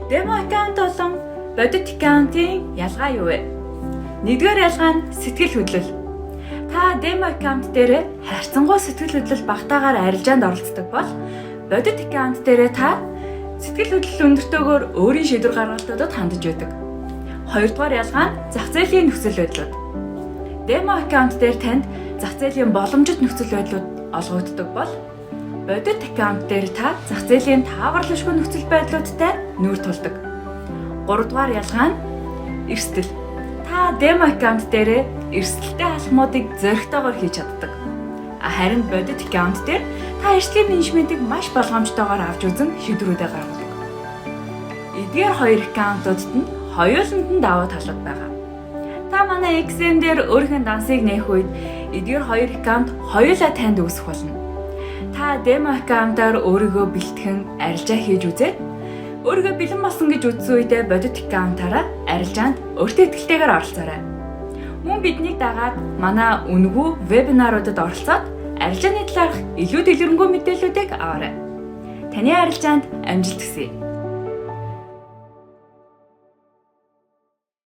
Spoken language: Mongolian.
Demo аккаунт болон бодит аккаунтын ялгаа юу вэ? Нэгдүгээр ялгаа нь сэтгэл хөдлөл. Та демо аккаунт дээр хайрцангуй сэтгэл хөдлөл багтаагаар арилжаанд оролцдог бол бодит аккаунт дээр та сэтгэл хөдлөл өндөртөөгөөр өөрийн шийдвэр гаргалтуудад хандж байдаг. Хоёрдугаар ялгаа нь зах зээлийн нөхцөл байдлууд. Демо аккаунт дээр танд зах зээлийн боломжит нөхцөл байдлууд олгогддог бол бодит аккаунт дээр та зах зээлийн тааварлашгүй нөхцөл байдлуудтай нүүр тулдаг. Гуравдугаар ялгаа нь эрсдэл. Та демо аккаунт дээр эрсдэлтэй алхмуудыг зоригтойгоор хийж чаддаг. Харин бодит аккаунт дээр та эрсдлийн менежментийг маш болгоомжтойгоор авч үзэн шийдвэрүүдээ гаргадаг. Эдгээр хоёр аккаунтуудад нь хоёуланд нь давуу талууд байгаа. Та манай XM дээр өөрийнхөө дансыг нээх үед эдгээр хоёр аккаунт хоёулаа танд үүсэх болно. Та демо аккаунтаар өөрийгөө бэлтгэн арилжаа хийж үзээд өөрийгөө бэлэн болсон гэж үзсэн үедээ бодит аккаунтаараа арилжаанд өөртөө итгэлтэйгээр оролцоорой. Мөн биднийг дагаад манай үнэгүй вебинаруудад оролцоод арилжааны талаарх илүү дэлгэрэнгүй мэдээллүүдийг аваарай. Таны арилжаанд амжилт хүсье.